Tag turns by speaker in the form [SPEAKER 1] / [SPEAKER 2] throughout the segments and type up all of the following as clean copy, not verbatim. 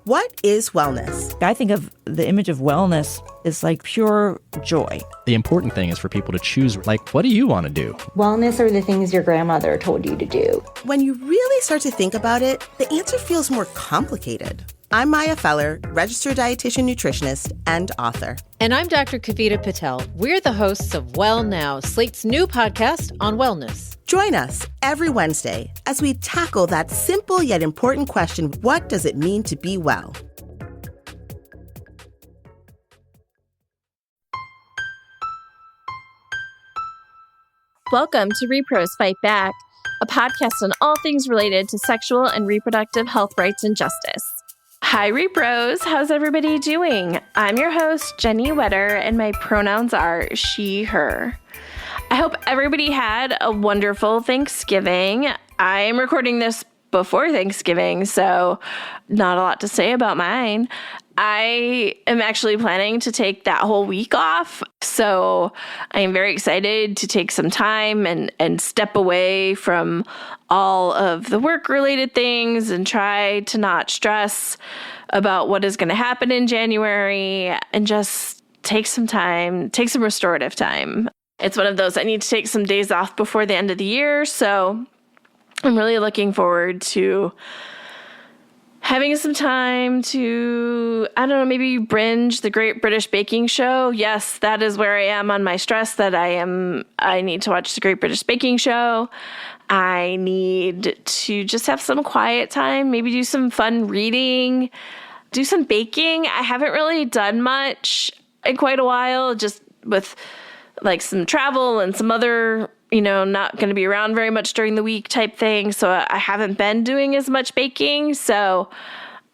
[SPEAKER 1] What is wellness?
[SPEAKER 2] I think of the image of wellness as like pure joy.
[SPEAKER 3] The important thing is for people to choose, like, what do you want to do?
[SPEAKER 4] Wellness are the things your grandmother told you to do.
[SPEAKER 1] When you really start to think about it, the answer feels more complicated. I'm Maya Feller, registered dietitian nutritionist and author.
[SPEAKER 5] And I'm Dr. Kavita Patel. We're the hosts of Well Now, Slate's new podcast on wellness.
[SPEAKER 1] Join us every Wednesday as we tackle that simple yet important question, what does it mean to be well?
[SPEAKER 6] Welcome to rePROs Fight Back, a podcast on all things related to sexual and reproductive health rights and justice. Hi, rePROs. How's everybody doing? I'm your host, Jenny Wetter, and my pronouns are she, her. I hope everybody had a wonderful Thanksgiving. I am recording this before Thanksgiving, so not a lot to say about mine. I am actually planning to take that whole week off, so I am very excited to take some time and step away from all of the work-related things and try to not stress about what is going to happen in January and just take some time, take some restorative time. It's one of those, I need to take some days off before the end of the year, so I'm really looking forward to having some time to, I don't know, maybe binge the Great British Baking Show. Yes, that is where I am on my stress, that I need to watch the Great British Baking Show. I need to just have some quiet time, maybe do some fun reading, do some baking. I haven't really done much in quite a while, just with like some travel and some other, not going to be around very much during the week type thing. So I haven't been doing as much baking. So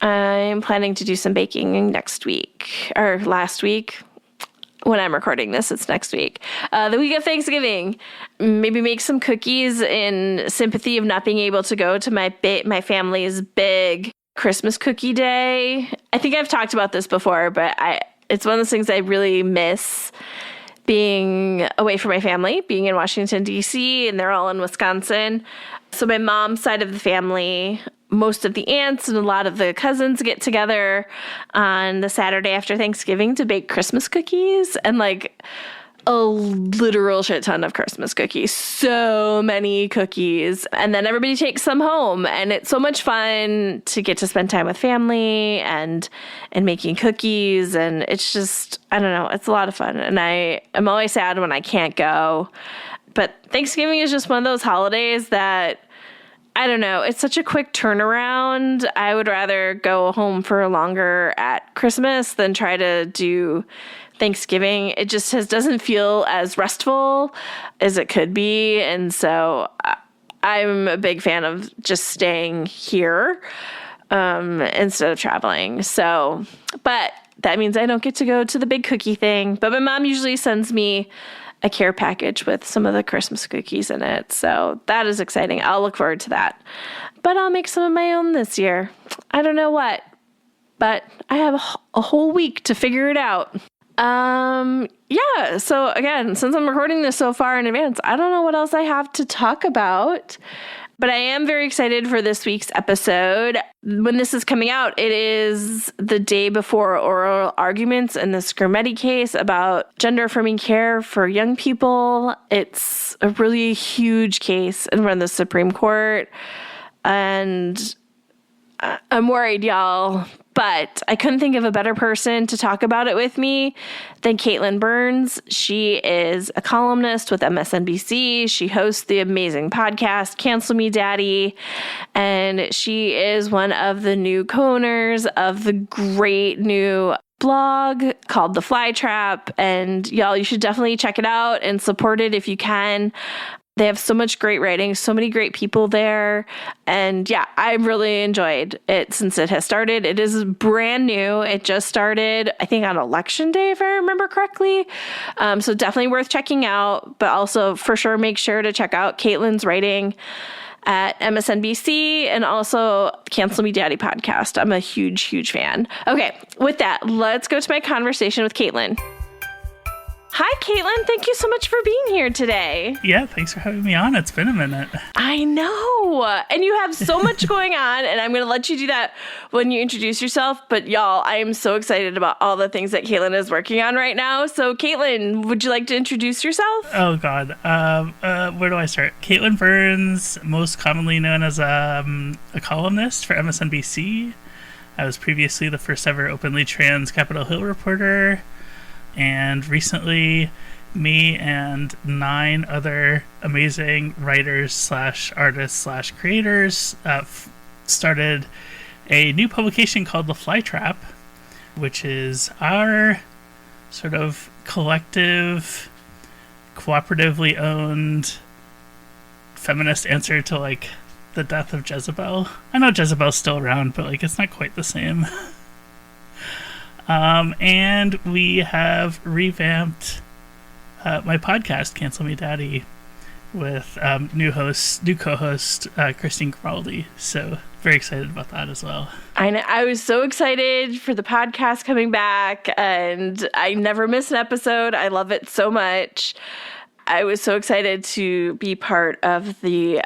[SPEAKER 6] I'm planning to do some baking next week or last week. When I'm recording this, it's next week. The week of Thanksgiving, maybe make some cookies in sympathy of not being able to go to my family's big Christmas cookie day. I think I've talked about this before, but it's one of those things I really miss, being away from my family, being in Washington, D.C., and they're all in Wisconsin. So my mom's side of the family, most of the aunts and a lot of the cousins get together on the Saturday after Thanksgiving to bake Christmas cookies, and like a literal shit ton of Christmas cookies. So many cookies. And then everybody takes them home. And it's so much fun to get to spend time with family and making cookies. And it's just, I don't know, it's a lot of fun. And I'm always sad when I can't go. But Thanksgiving is just one of those holidays that, I don't know, it's such a quick turnaround. I would rather go home for longer at Christmas than try to do Thanksgiving. It just doesn't feel as restful as it could be. And so I'm a big fan of just staying here instead of traveling. So, but that means I don't get to go to the big cookie thing. But my mom usually sends me a care package with some of the Christmas cookies in it. So that is exciting. I'll look forward to that. But I'll make some of my own this year. I don't know what, but I have a whole week to figure it out. Yeah. So again, since I'm recording this so far in advance, I don't know what else I have to talk about, but I am very excited for this week's episode. When this is coming out, it is the day before oral arguments in the Skrmetti case about gender-affirming care for young people. It's a really huge case in front of the Supreme Court, and I'm worried, y'all. But I couldn't think of a better person to talk about it with me than Katelyn Burns. She is a columnist with MSNBC. She hosts the amazing podcast, Cancel Me Daddy. And she is one of the new co-owners of the great new blog called the Flytrap. And y'all, you should definitely check it out and support it if you can. They have so much great writing, so many great people there. And yeah, I really enjoyed it since it has started. It is brand new. It just started, I think, on Election Day, if I remember correctly. So definitely worth checking out. But also, for sure, make sure to check out Katelyn's writing at MSNBC and also Cancel Me Daddy podcast. I'm a huge, huge fan. Okay, with that, let's go to my conversation with Katelyn. Hi, Katelyn. Thank you so much for being here today.
[SPEAKER 7] Yeah, thanks for having me on. It's been a minute.
[SPEAKER 6] I know. And you have so much going on, and I'm going to let you do that when you introduce yourself. But y'all, I am so excited about all the things that Katelyn is working on right now. So, Katelyn, would you like to introduce yourself?
[SPEAKER 7] Oh, God. Where do I start? Katelyn Burns, most commonly known as a columnist for MSNBC. I was previously the first ever openly trans Capitol Hill reporter. And recently, me and 9 other amazing writers / artists / creators started a new publication called the Flytrap, which is our sort of collective, cooperatively owned feminist answer to, like, the death of Jezebel. I know Jezebel's still around, but, like, it's not quite the same. And we have revamped my podcast, Cancel Me Daddy, with new co-host Christine Grimaldi. So very excited about that as well.
[SPEAKER 6] I know. I was so excited for the podcast coming back, and I never miss an episode. I love it so much. I was so excited to be part of the...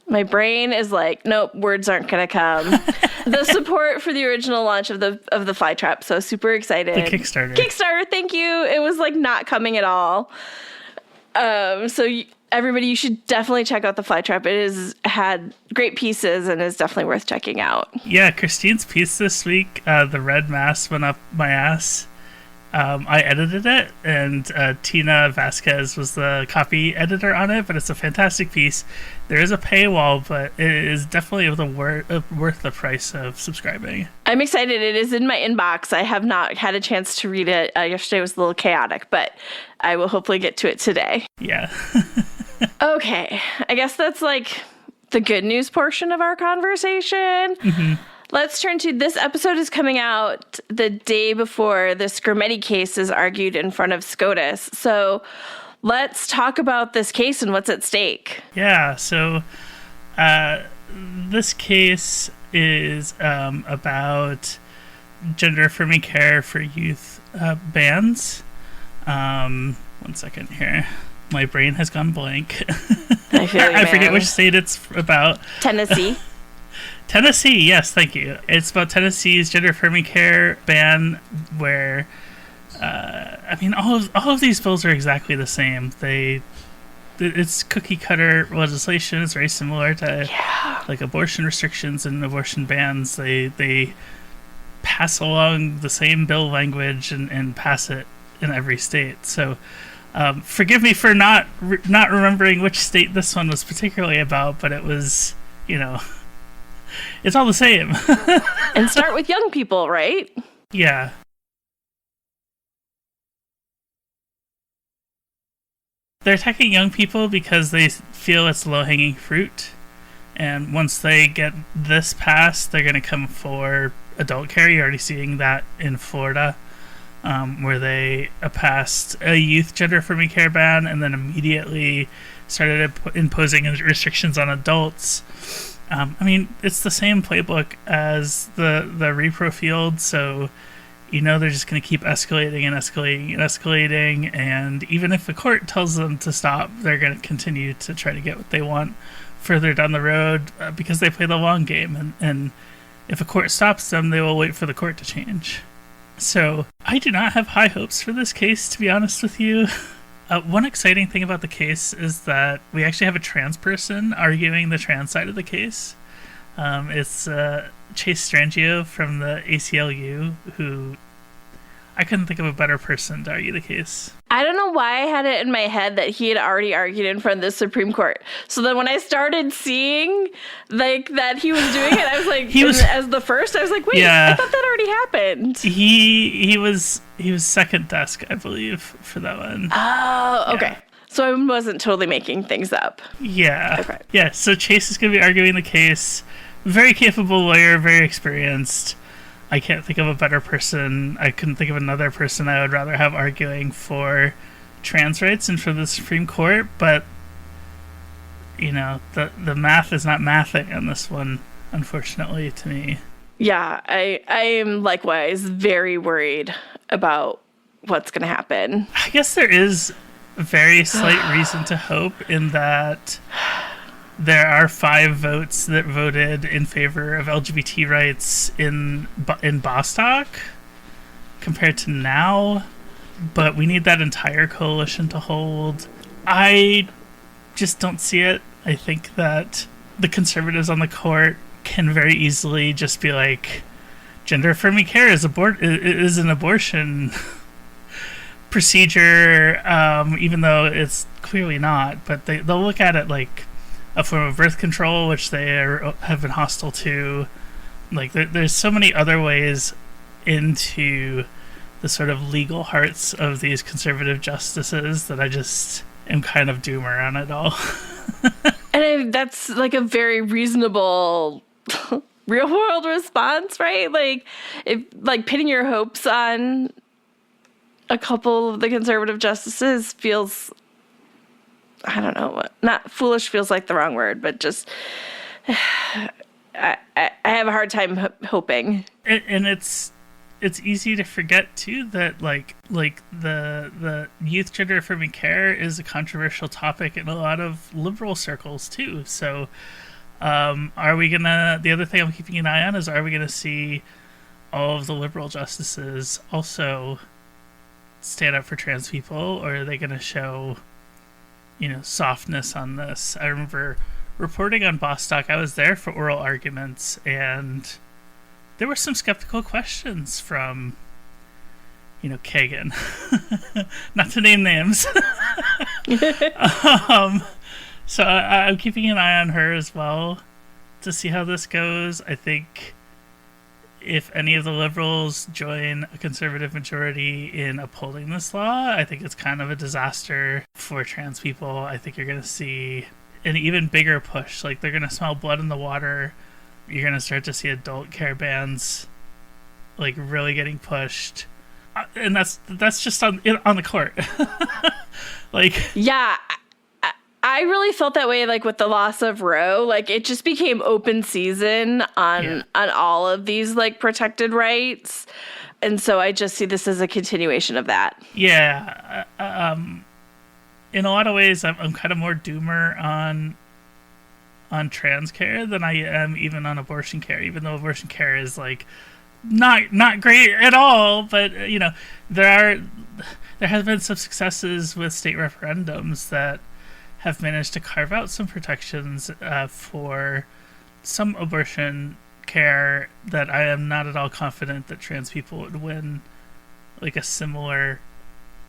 [SPEAKER 6] My brain is like, nope, words aren't going to come. The support for the original launch of the Flytrap, so super excited.
[SPEAKER 7] The Kickstarter.
[SPEAKER 6] Thank you. It was like not coming at all. Everybody, you should definitely check out the Flytrap. It has had great pieces and is definitely worth checking out.
[SPEAKER 7] Yeah, Christine's piece this week, The Red Mass Went Up My Ass. I edited it, and Tina Vasquez was the copy editor on it, but it's a fantastic piece. There is a paywall, but it is definitely worth the price of subscribing.
[SPEAKER 6] I'm excited. It is in my inbox. I have not had a chance to read it. Yesterday was a little chaotic, but I will hopefully get to it today.
[SPEAKER 7] Yeah.
[SPEAKER 6] Okay. I guess that's like the good news portion of our conversation. Mm-hmm. Let's turn to this episode is coming out the day before the Skrmetti case is argued in front of SCOTUS. So let's talk about this case and what's at stake.
[SPEAKER 7] Yeah, so this case is about gender-affirming care for youth bans. 1 second here. My brain has gone blank.
[SPEAKER 6] I feel you,
[SPEAKER 7] I forget
[SPEAKER 6] man.
[SPEAKER 7] which state it's about.
[SPEAKER 6] Tennessee.
[SPEAKER 7] Tennessee, yes, thank you. It's about Tennessee's gender-affirming care ban, where, all of these bills are exactly the same. It's cookie-cutter legislation. It's very similar to like abortion restrictions and abortion bans. They pass along the same bill language and pass it in every state. So, forgive me for not remembering which state this one was particularly about, but it was, it's all the same.
[SPEAKER 6] And start with young people, right?
[SPEAKER 7] Yeah. They're attacking young people because they feel it's low-hanging fruit. And once they get this passed, they're going to come for adult care. You're already seeing that in Florida, where they passed a youth gender-affirming care ban and then immediately started imposing restrictions on adults. It's the same playbook as the repro field, so they're just going to keep escalating and escalating and escalating, and even if the court tells them to stop, they're going to continue to try to get what they want further down the road because they play the long game, and if a court stops them, they will wait for the court to change. So I do not have high hopes for this case, to be honest with you. One exciting thing about the case is that we actually have a trans person arguing the trans side of the case. It's Chase Strangio from the ACLU, who I couldn't think of a better person to argue the case.
[SPEAKER 6] I don't know why I had it in my head that he had already argued in front of the Supreme Court. So then when I started seeing that he was doing it, I was like, as the first, I was like, wait, yeah. I thought that already happened.
[SPEAKER 7] He was second desk, I believe, for that one.
[SPEAKER 6] Oh, okay. Yeah. So I wasn't totally making things up.
[SPEAKER 7] Yeah.
[SPEAKER 6] Okay.
[SPEAKER 7] Yeah, so Chase is going to be arguing the case. Very capable lawyer, very experienced. I can't think of a better person. I couldn't think of another person I would rather have arguing for trans rights and for the Supreme Court, but the math is not mathing on this one, unfortunately, to me.
[SPEAKER 6] Yeah, I am likewise very worried about what's going to happen.
[SPEAKER 7] I guess there is very slight reason to hope in that there are 5 votes that voted in favor of LGBT rights in Bostock compared to now, but we need that entire coalition to hold. I just don't see it. I think that the conservatives on the court can very easily just be like, gender-affirming care is an abortion procedure, even though it's clearly not. But they'll look at it like a form of birth control, which they have been hostile to. Like there's so many other ways into the sort of legal hearts of these conservative justices that I just am kind of doomer on it all.
[SPEAKER 6] And that's like a very reasonable real world response, right? Like if pinning your hopes on a couple of the conservative justices feels, I don't know, not foolish feels like the wrong word, but just I have a hard time hoping.
[SPEAKER 7] And it's easy to forget too that like the youth gender affirming care is a controversial topic in a lot of liberal circles too. So are we gonna, the other thing I'm keeping an eye on is, are we gonna see all of the liberal justices also stand up for trans people, or are they gonna show, softness on this? I remember reporting on Bostock. I was there for oral arguments, and there were some skeptical questions from, Kagan, not to name names. So I'm keeping an eye on her as well to see how this goes. I think if any of the liberals join a conservative majority in upholding this law, I think it's kind of a disaster for trans people. I think you're going to see an even bigger push. Like, they're going to smell blood in the water. You're going to start to see adult care bans, like, really getting pushed. And that's just on the court.
[SPEAKER 6] Yeah, I really felt that way, like, with the loss of Roe. Like, it just became open season on all of these, like, protected rights. And so I just see this as a continuation of that.
[SPEAKER 7] Yeah. In a lot of ways, I'm kind of more doomer on trans care than I am even on abortion care, even though abortion care is, like, not great at all. But, there has been some successes with state referendums that have managed to carve out some protections for some abortion care that I am not at all confident that trans people would win, like, a similar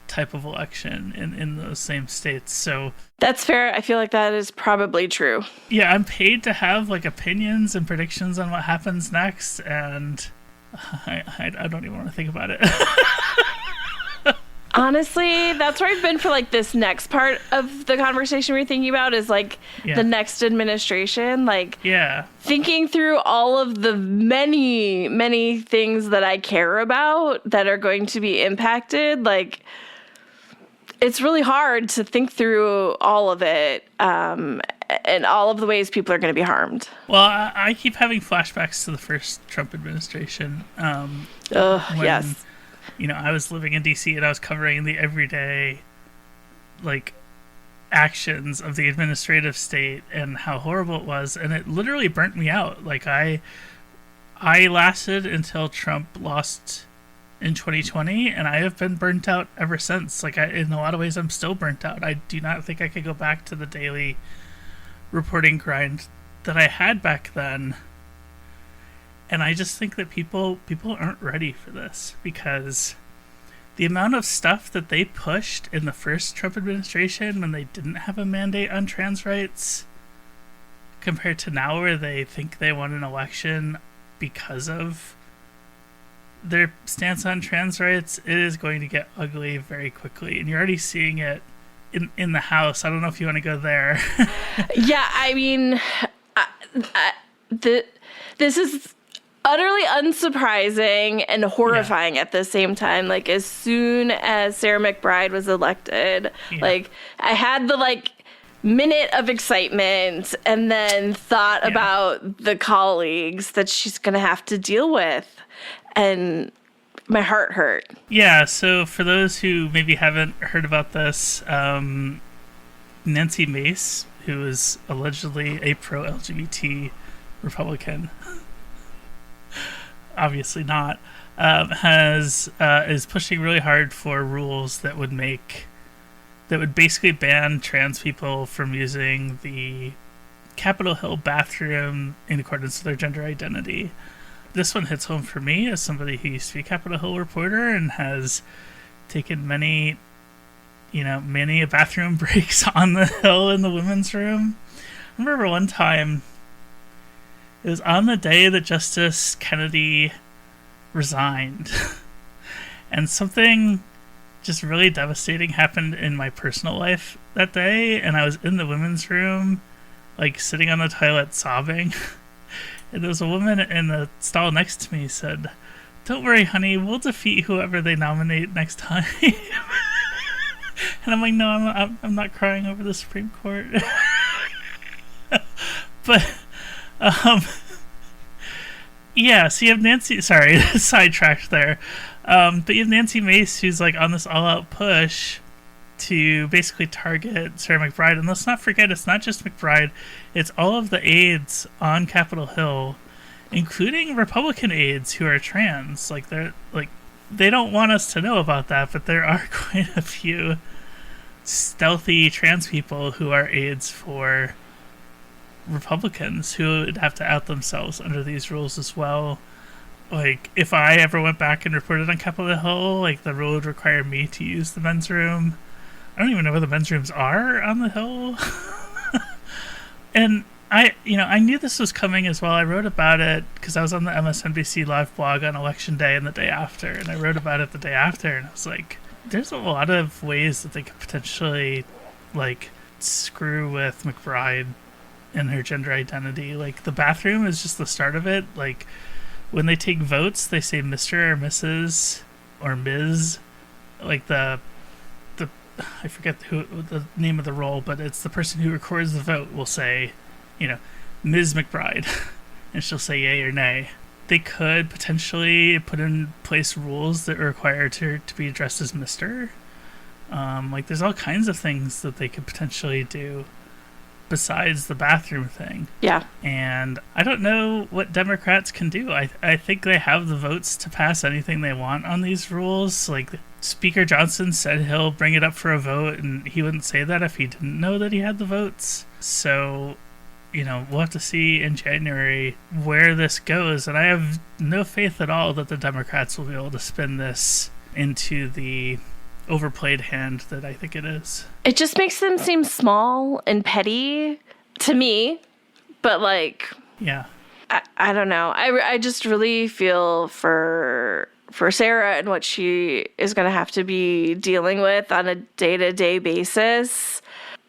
[SPEAKER 7] type of election in those same states. So
[SPEAKER 6] that's fair. I feel like that is probably true.
[SPEAKER 7] Yeah, I'm paid to have, like, opinions and predictions on what happens next, and I don't even want to think about it.
[SPEAKER 6] Honestly, that's where I've been for, like, this next part of the conversation we're thinking about is, like, the next administration. Like, thinking through all of the many, many things that I care about that are going to be impacted. Like, it's really hard to think through all of it and all of the ways people are going to be harmed.
[SPEAKER 7] Well, I keep having flashbacks to the first Trump administration.
[SPEAKER 6] Yes.
[SPEAKER 7] I was living in DC and I was covering the everyday, like, actions of the administrative state and how horrible it was, and it literally burnt me out. Like, I lasted until Trump lost in 2020, and I have been burnt out ever since. Like, in a lot of ways, I'm still burnt out. I do not think I could go back to the daily reporting grind that I had back then. And I just think that people aren't ready for this, because the amount of stuff that they pushed in the first Trump administration when they didn't have a mandate on trans rights compared to now, where they think they won an election because of their stance on trans rights, it is going to get ugly very quickly. And you're already seeing it in the House. I don't know if you want to go there.
[SPEAKER 6] Yeah, I mean, this is utterly unsurprising and horrifying at the same time. Like, as soon as Sarah McBride was elected, like, I had the, like, minute of excitement and then thought about the colleagues that she's going to have to deal with. And my heart hurt.
[SPEAKER 7] Yeah, so for those who maybe haven't heard about this, Nancy Mace, who is allegedly a pro-LGBT Republican, obviously not, is pushing really hard for rules that would basically ban trans people from using the Capitol Hill bathroom in accordance with their gender identity. This one hits home for me as somebody who used to be a Capitol Hill reporter and has taken many bathroom breaks on the Hill in the women's room. I remember one time, it was on the day that Justice Kennedy resigned, and something just really devastating happened in my personal life that day, and I was in the women's room, like sitting on the toilet sobbing, and there was a woman in the stall next to me said, "Don't worry, honey, we'll defeat whoever they nominate next time." And I'm like, no, I'm not crying over the Supreme Court. But yeah, so you have Nancy, sorry, sidetracked there. But you have Nancy Mace, who's like on this all-out push to basically target Sarah McBride. And let's not forget, it's not just McBride, it's all of the aides on Capitol Hill, including Republican aides who are trans. Like, they don't want us to know about that, but there are quite a few stealthy trans people who are aides for Republicans who would have to out themselves under these rules as well. Like, if I ever went back and reported on Capitol Hill, like, the rule would require me to use the men's room. I don't even know where the men's rooms are on the Hill. And I knew this was coming as well. I wrote about it because I was on the MSNBC live blog on election day and the day after, and I wrote about it the day after, and I was like, there's a lot of ways that they could potentially, like, screw with McBride and her gender identity. Like, the bathroom is just the start of it. Like, when they take votes, they say Mr. or Mrs. or Ms. Like, I forget the name of the role, but it's the person who records the vote will say, Ms. McBride, and she'll say yay or nay. They could potentially put in place rules that require her to be addressed as Mr. Like, there's all kinds of things that they could potentially do besides the bathroom thing.
[SPEAKER 6] Yeah.
[SPEAKER 7] And I don't know what Democrats can do. I think they have the votes to pass anything they want on these rules. Like, Speaker Johnson said he'll bring it up for a vote, and he wouldn't say that if he didn't know that he had the votes. So, we'll have to see in January where this goes. And I have no faith at all that the Democrats will be able to spin this into the overplayed hand that I think it is.
[SPEAKER 6] It just makes them seem small and petty to me, but like,
[SPEAKER 7] yeah,
[SPEAKER 6] I don't know. I just really feel for Sarah and what she is going to have to be dealing with on a day-to-day basis.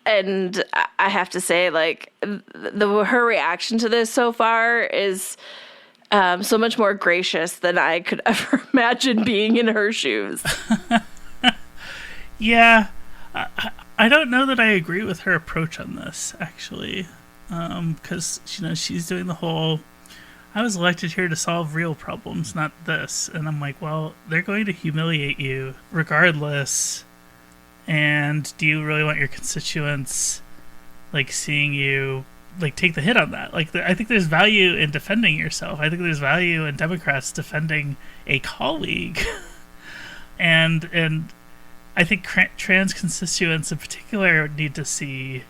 [SPEAKER 6] And I have to say, like, her reaction to this so far is so much more gracious than I could ever imagine being in her shoes.
[SPEAKER 7] Yeah, I don't know that I agree with her approach on this, actually, because she's doing the whole, I was elected here to solve real problems, not this. And I'm like, well, they're going to humiliate you regardless. And do you really want your constituents, like, seeing you, like, take the hit on that? Like, I think there's value in defending yourself. I think there's value in Democrats defending a colleague. and I think trans constituents in particular need to see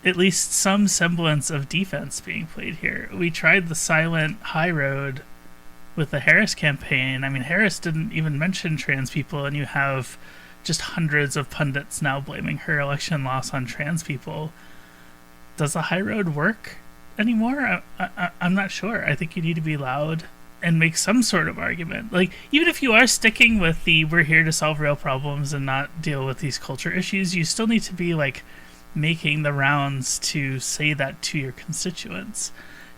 [SPEAKER 7] at least some semblance of defense being played here. We tried the silent high road with the Harris campaign. I mean, Harris didn't even mention trans people, and you have just hundreds of pundits now blaming her election loss on trans people. Does the high road work anymore? I'm not sure. I think you need to be loud and make some sort of argument. Like, even if you are sticking with the we're here to solve real problems and not deal with these culture issues, you still need to be, like, making the rounds to say that to your constituents.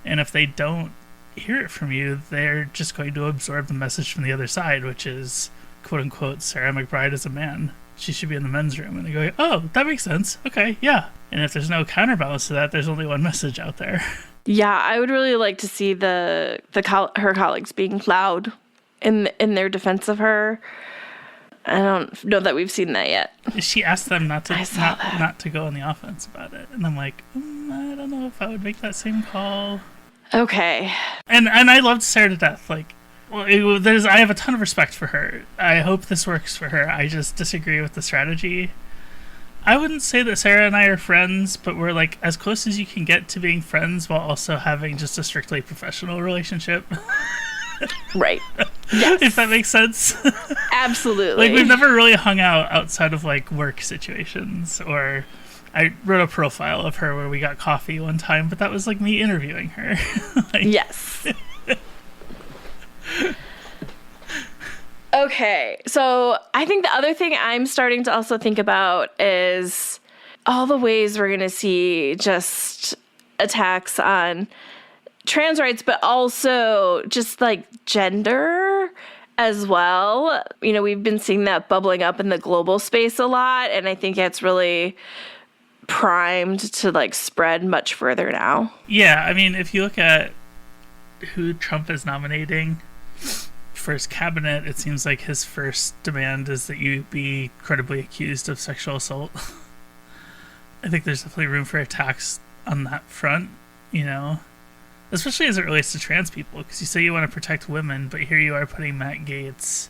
[SPEAKER 7] And if they don't hear it from you, they're just going to absorb the message from the other side, which is, quote unquote, Sarah McBride is a man. She should be in the men's room. And they go, oh, that makes sense. Okay, yeah. And if there's no counterbalance to that, there's only one message out there.
[SPEAKER 6] Yeah, I would really like to see her colleagues being loud in their defense of her. I don't know that we've seen that yet.
[SPEAKER 7] She asked them not to go on the offense about it, and I'm like, I don't know if I would make that same call.
[SPEAKER 6] Okay.
[SPEAKER 7] And I loved Sarah to death. Like, well, I have a ton of respect for her. I hope this works for her. I just disagree with the strategy. I wouldn't say that Sarah and I are friends, but we're like as close as you can get to being friends while also having just a strictly professional relationship.
[SPEAKER 6] Right. Yes.
[SPEAKER 7] If that makes sense.
[SPEAKER 6] Absolutely.
[SPEAKER 7] Like, we've never really hung out outside of like work situations, or I wrote a profile of her where we got coffee one time, but that was like me interviewing her. Like,
[SPEAKER 6] yes. Okay, so I think the other thing I'm starting to also think about is all the ways we're going to see just attacks on trans rights, but also just like gender as well. You know, we've been seeing that bubbling up in the global space a lot, and I think it's really primed to like spread much further now.
[SPEAKER 7] Yeah, I mean, if you look at who Trump is nominating for his cabinet, it seems like his first demand is that you be credibly accused of sexual assault. I think there's definitely room for attacks on that front, you know, especially as it relates to trans people, because you say you want to protect women, but here you are putting Matt Gaetz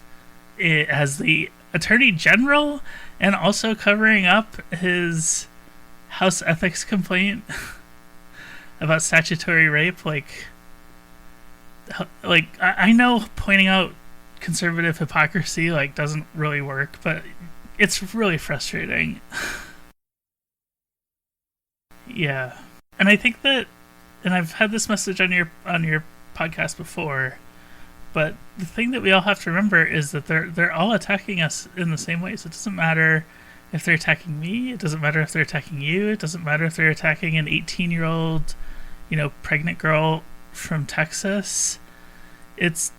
[SPEAKER 7] as the Attorney General and also covering up his House ethics complaint about statutory rape. Like I know pointing out conservative hypocrisy like doesn't really work, but it's really frustrating. Yeah. And I think that, and I've had this message on your podcast before, but the thing that we all have to remember is that they're all attacking us in the same way. So it doesn't matter if they're attacking me, it doesn't matter if they're attacking you, it doesn't matter if they're attacking an 18-year-old, pregnant girl from Texas. It's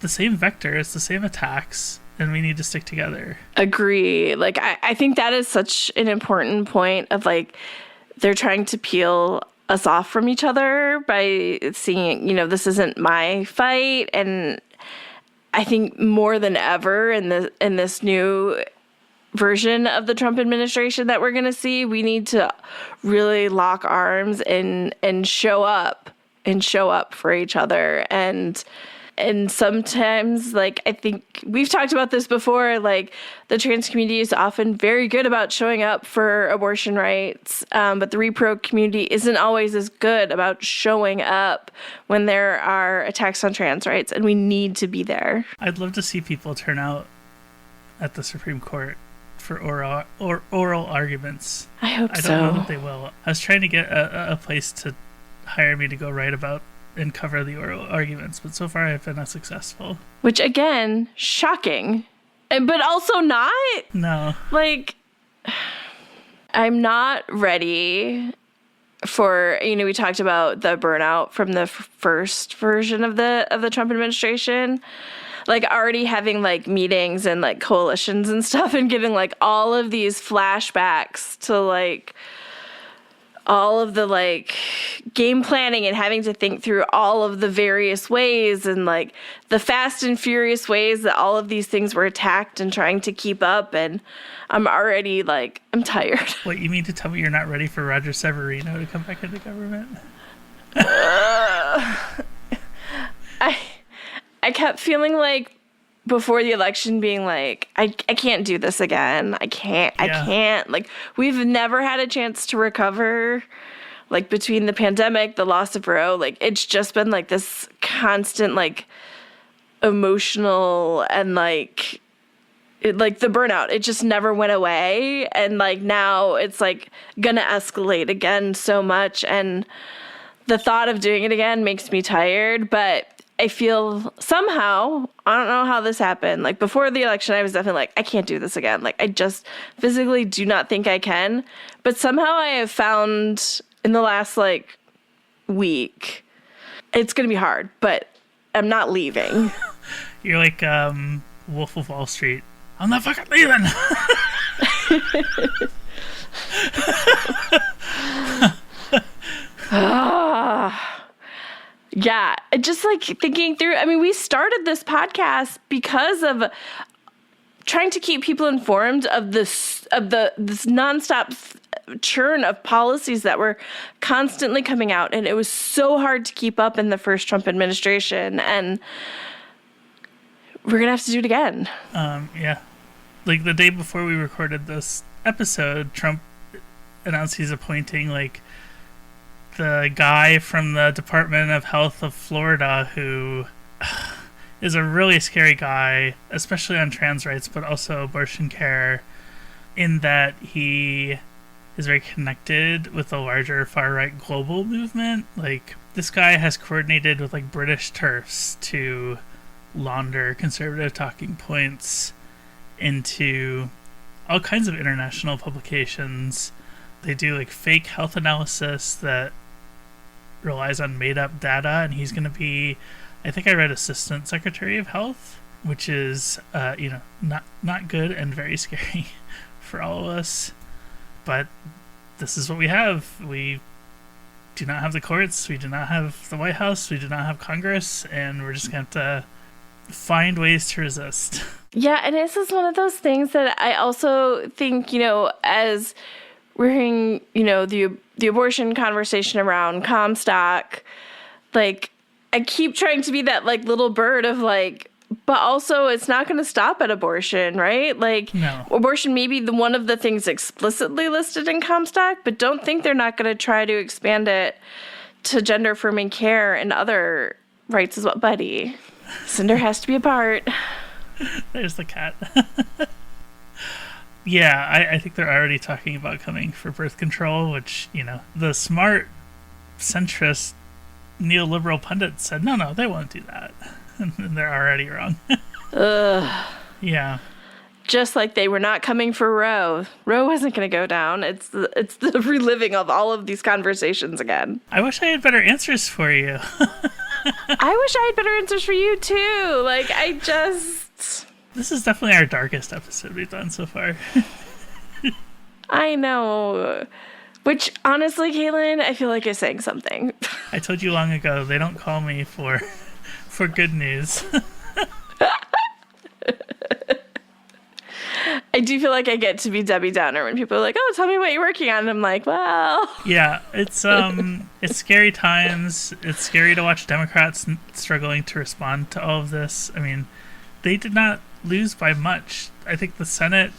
[SPEAKER 7] the same vector, it's the same attacks, and we need to stick together. Agree.
[SPEAKER 6] Like, I think that is such an important point of like, they're trying to peel us off from each other by seeing, this isn't my fight. And I think more than ever in this new version of the Trump administration that we're going to see, we need to really lock arms and show up for each other. And sometimes, like, I think we've talked about this before, like, the trans community is often very good about showing up for abortion rights, but the rePRO community isn't always as good about showing up when there are attacks on trans rights, and we need to be there.
[SPEAKER 7] I'd love to see people turn out at the Supreme Court for oral arguments.
[SPEAKER 6] I hope so.
[SPEAKER 7] I don't know that they will. I was trying to get a place to hire me to go write about and cover the oral arguments, but so far I've been unsuccessful.
[SPEAKER 6] Which, again, shocking. But also not.
[SPEAKER 7] No.
[SPEAKER 6] Like, I'm not ready for, we talked about the burnout from the first version of the Trump administration. Like, already having, like, meetings and, like, coalitions and stuff and getting, like, all of these flashbacks to, like, all of the, like, game planning and having to think through all of the various ways and, like, the fast and furious ways that all of these things were attacked and trying to keep up. And I'm already, like, I'm tired.
[SPEAKER 7] What, you mean to tell me you're not ready for Roger Severino to come back into government?
[SPEAKER 6] I kept feeling like before the election being like, I can't do this again. I can't. Like, we've never had a chance to recover, like, between the pandemic, the loss of Roe. Like, it's just been like this constant, like, emotional and like the burnout. It just never went away. And like now it's like gonna escalate again so much. And the thought of doing it again makes me tired, but I feel somehow, I don't know how this happened. Like, before the election, I was definitely like, I can't do this again. Like, I just physically do not think I can. But somehow I have found in the last, like, week, it's going to be hard, but I'm not leaving.
[SPEAKER 7] You're like Wolf of Wall Street. I'm not fucking leaving.
[SPEAKER 6] Yeah, just like thinking through. I mean, we started this podcast because of trying to keep people informed of this nonstop churn of policies that were constantly coming out, and it was so hard to keep up in the first Trump administration, and we're gonna have to do it again.
[SPEAKER 7] Yeah, like the day before we recorded this episode, Trump announced he's appointing like the guy from the Department of Health of Florida who is a really scary guy, especially on trans rights, but also abortion care, in that he is very connected with the larger far-right global movement. Like, this guy has coordinated with like British TERFs to launder conservative talking points into all kinds of international publications. They do like fake health analysis that relies on made-up data, and he's going to be, I think I read, Assistant Secretary of Health, which is not good and very scary for all of us. But this is what we have. We do not have the courts, we do not have the White House, we do not have Congress, and we're just going to have to find ways to resist.
[SPEAKER 6] Yeah, and this is one of those things that I also think, as we're hearing, the abortion conversation around Comstock, like, I keep trying to be that, like, little bird of, like, but also it's not going to stop at abortion, right? Like,
[SPEAKER 7] no.
[SPEAKER 6] Abortion may be one of the things explicitly listed in Comstock, but don't think they're not going to try to expand it to gender-affirming care and other rights as well. Buddy, Cinder has to be a part.
[SPEAKER 7] There's the cat. Yeah, I think they're already talking about coming for birth control, which, the smart, centrist, neoliberal pundits said, no, they won't do that. And they're already wrong.
[SPEAKER 6] Ugh.
[SPEAKER 7] Yeah.
[SPEAKER 6] Just like they were not coming for Roe. Roe wasn't going to go down. It's the reliving of all of these conversations again.
[SPEAKER 7] I wish I had better answers for you.
[SPEAKER 6] I wish I had better answers for you, too. Like,
[SPEAKER 7] This is definitely our darkest episode we've done so far.
[SPEAKER 6] I know. Which, honestly, Katelyn, I feel like is saying something.
[SPEAKER 7] I told you long ago, they don't call me for good news.
[SPEAKER 6] I do feel like I get to be Debbie Downer when people are like, oh, tell me what you're working on. And I'm like, well.
[SPEAKER 7] Yeah, it's scary times. It's scary to watch Democrats struggling to respond to all of this. I mean, they did not lose by much. I think the Senate,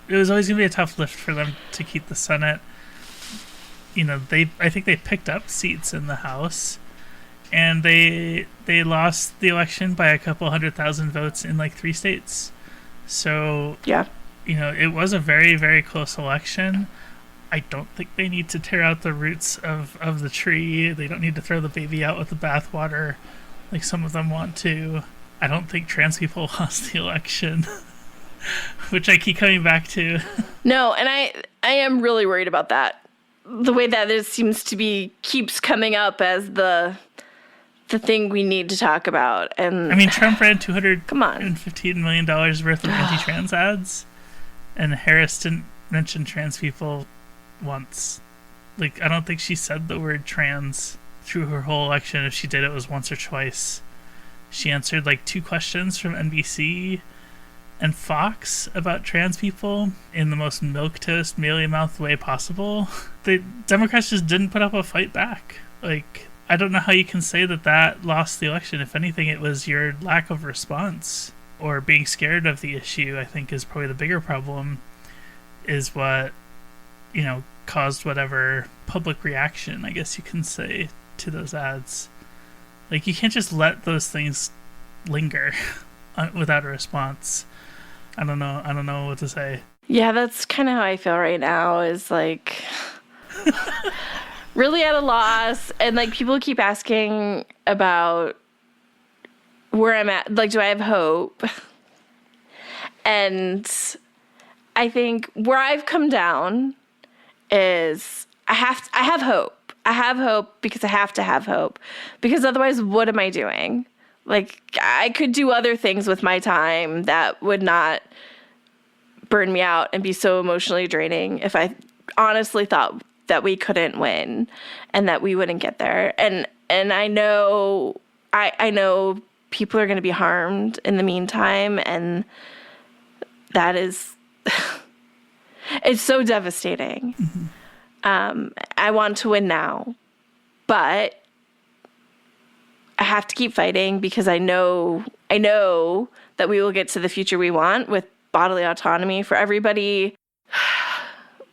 [SPEAKER 7] it was always going to be a tough lift for them to keep the Senate. I think they picked up seats in the House, and they lost the election by a couple 100,000 votes in like 3 states. So,
[SPEAKER 6] yeah,
[SPEAKER 7] it was a very, very close election. I don't think they need to tear out the roots of the tree. They don't need to throw the baby out with the bathwater like some of them want to. I don't think trans people lost the election, which I keep coming back to. No,
[SPEAKER 6] and I am really worried about that. The way that it seems to be keeps coming up as the thing we need to talk about. And
[SPEAKER 7] I mean, Trump ran $215 million worth of anti-trans ads, and Harris didn't mention trans people once. Like, I don't think she said the word trans through her whole election. If she did, it was once or twice. She answered like 2 questions from NBC and Fox about trans people in the most milquetoast, mealy-mouthed way possible. The Democrats just didn't put up a fight back. Like, I don't know how you can say that lost the election. If anything, it was your lack of response or being scared of the issue, I think, is probably the bigger problem, is what, caused whatever public reaction, I guess you can say, to those ads. Like, you can't just let those things linger without a response. I don't know what to say.
[SPEAKER 6] Yeah, that's kind of how I feel right now, is like really at a loss. And like, people keep asking about where I'm at. Like, do I have hope? And I think where I've come down is I have hope. I have hope because I have to have hope. Because otherwise, what am I doing? Like, I could do other things with my time that would not burn me out and be so emotionally draining if I honestly thought that we couldn't win and that we wouldn't get there. And And I know people are going to be harmed in the meantime, and that is it's so devastating. I want to win now, but I have to keep fighting because I know that we will get to the future we want with bodily autonomy for everybody.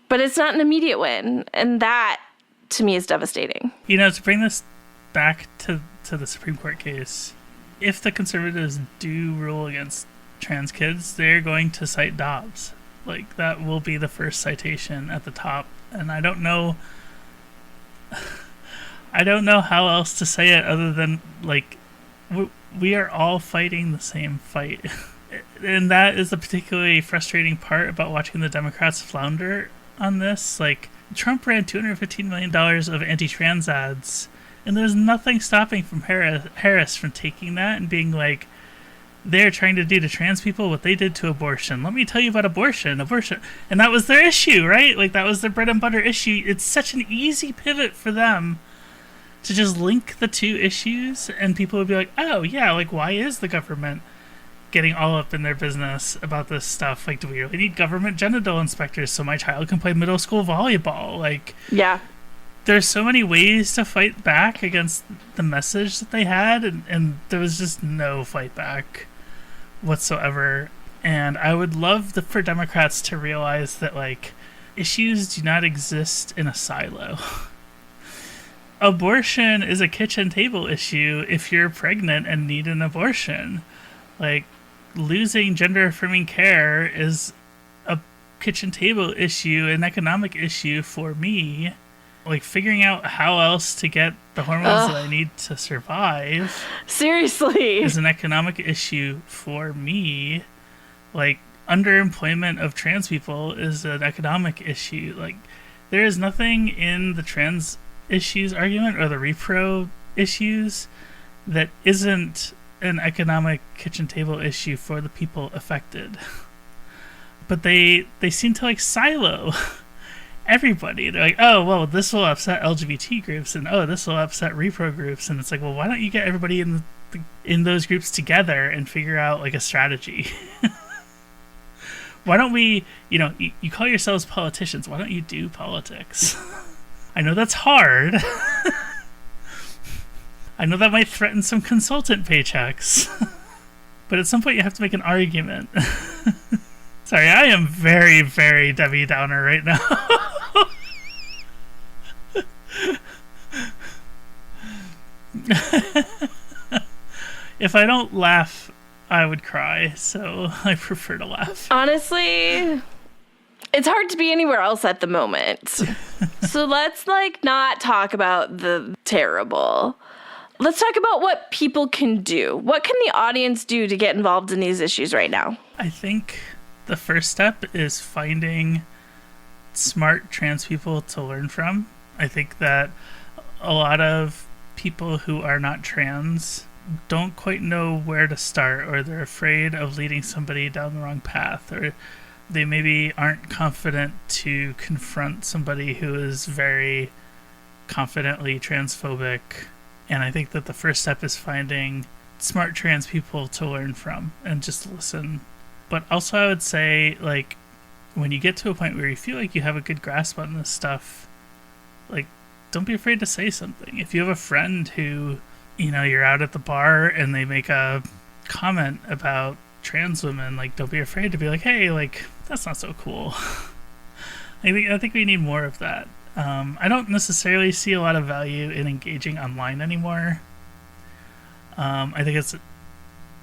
[SPEAKER 6] But it's not an immediate win, and that to me is devastating.
[SPEAKER 7] To bring this back to the Supreme Court case, if the conservatives do rule against trans kids, they're going to cite Dobbs. Like, that will be the first citation at the top. And I don't know how else to say it other than, like, we are all fighting the same fight. And that is the particularly frustrating part about watching the Democrats flounder on this. Like, Trump ran $215 million of anti-trans ads, and there's nothing stopping from Harris from taking that and being like, they're trying to do to trans people what they did to abortion. Let me tell you about abortion. And that was their issue, right? Like, that was their bread and butter issue. It's such an easy pivot for them to just link the two issues, and people would be like, oh, yeah, like, why is the government getting all up in their business about this stuff? Like, do we really need government genital inspectors so my child can play middle school volleyball? Like,
[SPEAKER 6] yeah.
[SPEAKER 7] There's so many ways to fight back against the message that they had, and there was just no fight back whatsoever. And I would love for Democrats to realize that, like, issues do not exist in a silo. Abortion is a kitchen table issue if you're pregnant and need an abortion. Like, losing gender-affirming care is a kitchen table issue, an economic issue for me. Like, figuring out how else to get the hormones that I need to survive.
[SPEAKER 6] Seriously.
[SPEAKER 7] Is an economic issue for me. Like, underemployment of trans people is an economic issue. Like, there is nothing in the trans issues argument or the rePRO issues that isn't an economic kitchen table issue for the people affected. But they seem to, like, silo everybody. They're like, oh, well, this will upset LGBT groups, and oh, this will upset rePRO groups, and it's like, well, why don't you get everybody in those groups together and figure out, like, a strategy? Why don't we, you call yourselves politicians, why don't you do politics? I know that's hard. I know that might threaten some consultant paychecks. But at some point you have to make an argument. Sorry, I am very, very Debbie Downer right now. If I don't laugh, I would cry, so I prefer to laugh.
[SPEAKER 6] Honestly, it's hard to be anywhere else at the moment. So let's, like, not talk about the terrible. Let's talk about what people can do. What can the audience do to get involved in these issues right now?
[SPEAKER 7] I think the first step is finding smart trans people to learn from. I think that a lot of people who are not trans don't quite know where to start, or they're afraid of leading somebody down the wrong path, or they maybe aren't confident to confront somebody who is very confidently transphobic. And I think that the first step is finding smart trans people to learn from and just listen. But also I would say, like, when you get to a point where you feel like you have a good grasp on this stuff, like, don't be afraid to say something. If you have a friend who, you're out at the bar and they make a comment about trans women, like, don't be afraid to be like, hey, like, that's not so cool. I think we need more of that. I don't necessarily see a lot of value in engaging online anymore. I think it's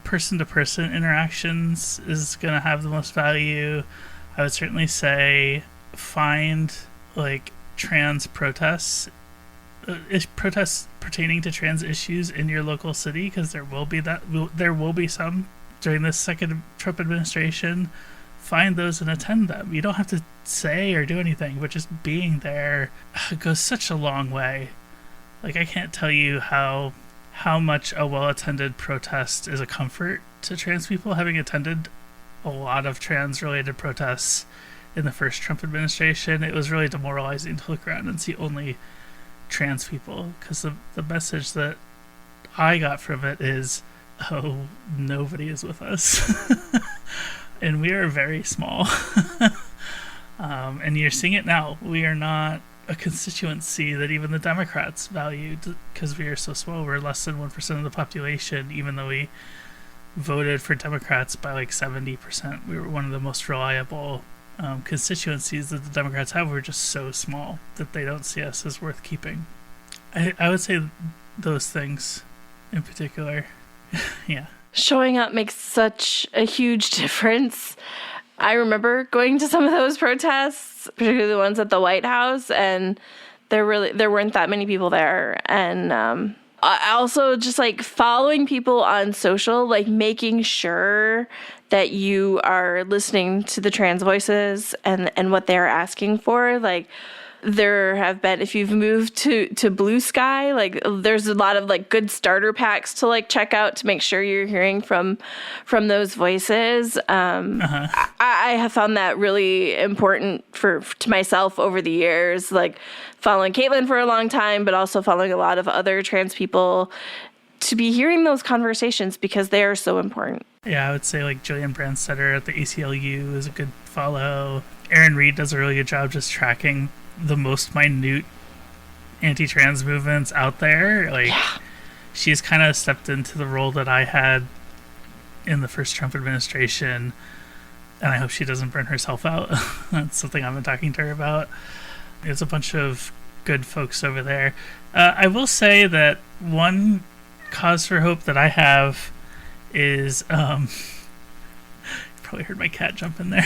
[SPEAKER 7] person-to-person interactions is going to have the most value. I would certainly say find, like, trans protests pertaining to trans issues in your local city, because there will be some during this second Trump administration. Find those and attend them. You don't have to say or do anything, but just being there goes such a long way. Like, I can't tell you how much a well-attended protest is a comfort to trans people. Having attended a lot of trans-related protests in the first Trump administration, it was really demoralizing to look around and see only trans people, because the message that I got from it is, oh, nobody is with us. And we are very small. And you're seeing it now. We are not a constituency that even the Democrats valued, because we are so small. We're less than 1% of the population, even though we voted for Democrats by like 70%. We were one of the most reliable constituencies that the Democrats have. We're just so small that they don't see us as worth keeping. I would say those things in particular. Yeah.
[SPEAKER 6] Showing up makes such a huge difference. I remember going to some of those protests, particularly the ones at the White House, and there weren't that many people there. And I also just like following people on social, like making sure that you are listening to the trans voices and what they're asking for. Like, there have been, if you've moved to Blue Sky, like there's a lot of like good starter packs to like check out to make sure you're hearing from those voices. I have found that really important to myself over the years, like following Katelyn for a long time, but also following a lot of other trans people, to be hearing those conversations because they are so important.
[SPEAKER 7] Yeah, I would say like Jillian Brandstetter at the ACLU is a good follow. Erin Reed does a really good job just tracking the most minute anti-trans movements out there. Like, yeah. She's kind of stepped into the role that I had in the first Trump administration, and I hope she doesn't burn herself out. That's something I've been talking to her about. There's a bunch of good folks over there. I will say that one cause for hope that I have is you probably heard my cat jump in there.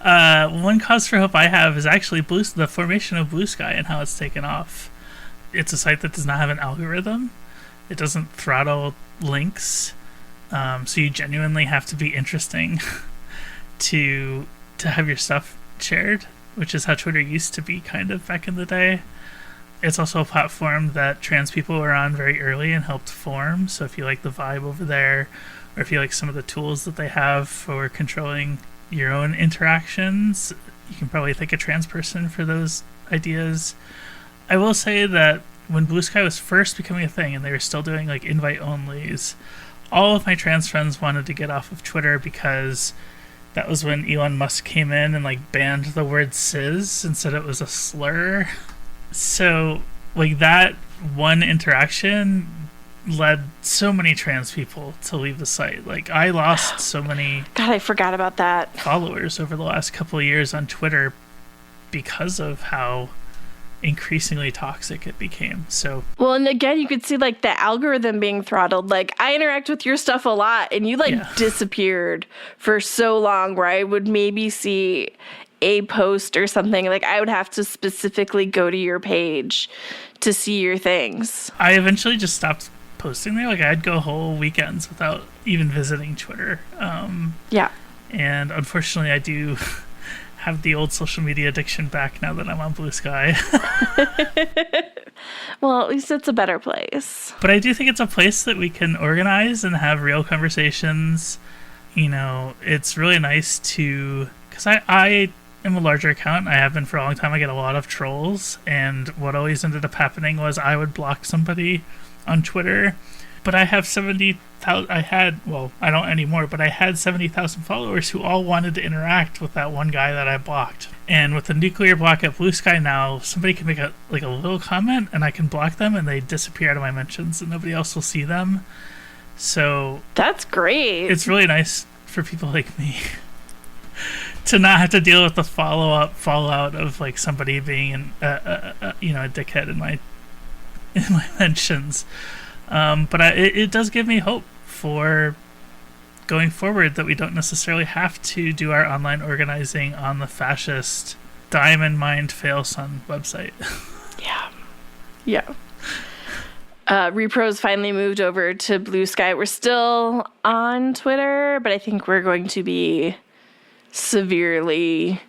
[SPEAKER 7] One cause for hope I have is actually the formation of Blue Sky and how it's taken off. It's a site that does not have an algorithm. It doesn't throttle links. So you genuinely have to be interesting to have your stuff shared, which is how Twitter used to be kind of back in the day. It's also a platform that trans people were on very early and helped form. So if you like the vibe over there, or if you like some of the tools that they have for controlling your own interactions, you can probably thank a trans person for those ideas. I will say that when Blue Sky was first becoming a thing and they were still doing like invite onlys, all of my trans friends wanted to get off of Twitter because that was when Elon Musk came in and like banned the word cis and said it was a slur. So like that one interaction led so many trans people to leave the site. Like, I lost so many
[SPEAKER 6] I forgot about that.
[SPEAKER 7] followers over the last couple of years on Twitter because of how increasingly toxic it became. So, well,
[SPEAKER 6] and again, you could see like the algorithm being throttled. Like, I interact with your stuff a lot, and you disappeared for so long, where I would maybe see a post or something. Like, I would have to specifically go to your page to see your things.
[SPEAKER 7] I eventually just stopped posting there. Like, I'd go whole weekends without even visiting Twitter.
[SPEAKER 6] Yeah.
[SPEAKER 7] And unfortunately, I do have the old social media addiction back now that I'm on Blue Sky.
[SPEAKER 6] Well, at least it's a better place.
[SPEAKER 7] But I do think it's a place that we can organize and have real conversations. You know, it's really nice to... Because I am a larger account. I have been for a long time. I get a lot of trolls. And what always ended up happening was I would block somebody on Twitter, but I have 70,000. I don't anymore, but I had 70,000 followers who all wanted to interact with that one guy that I blocked. And with the nuclear block at Blue Sky now, somebody can make a little comment and I can block them and they disappear out of my mentions and nobody else will see them. So
[SPEAKER 6] that's great.
[SPEAKER 7] It's really nice for people like me to not have to deal with the fallout of like somebody being a dickhead in my mentions. But it does give me hope for going forward that we don't necessarily have to do our online organizing on the fascist diamond mined failson website.
[SPEAKER 6] Yeah. rePROs finally moved over to Blue Sky. We're still on Twitter, but I think we're going to be severely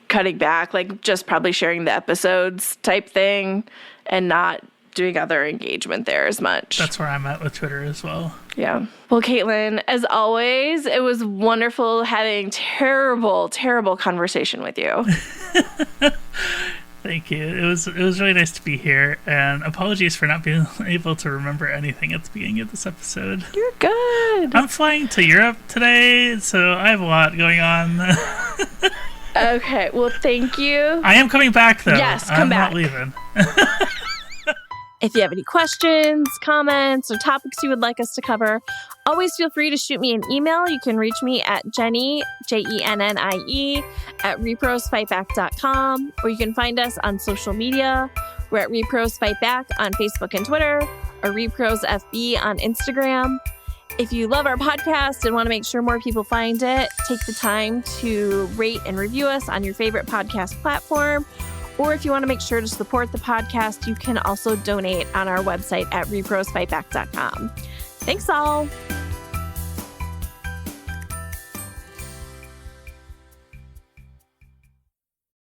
[SPEAKER 6] cutting back, like just probably sharing the episodes type thing and not doing other engagement there as much.
[SPEAKER 7] That's where I'm at with Twitter as well.
[SPEAKER 6] Yeah. Well, Katelyn, as always, it was wonderful having terrible conversation with you.
[SPEAKER 7] Thank you. It was really nice to be here, and apologies for not being able to remember anything at the beginning of this episode.
[SPEAKER 6] You're good.
[SPEAKER 7] I'm flying to Europe today, so I have a lot going on.
[SPEAKER 6] Okay, well, thank you.
[SPEAKER 7] I am coming back, though.
[SPEAKER 6] Yes, come
[SPEAKER 7] I'm
[SPEAKER 6] back.
[SPEAKER 7] not leaving.
[SPEAKER 6] If you have any questions, comments, or topics you would like us to cover, always feel free to shoot me an email. You can reach me at Jennie, Jennie, at reprosfightback.com, or you can find us on social media. We're at rePROs Fight Back on Facebook and Twitter, or rePROs FB on Instagram. If you love our podcast and want to make sure more people find it, take the time to rate and review us on your favorite podcast platform. Or if you want to make sure to support the podcast, you can also donate on our website at reprosfightback.com. Thanks all.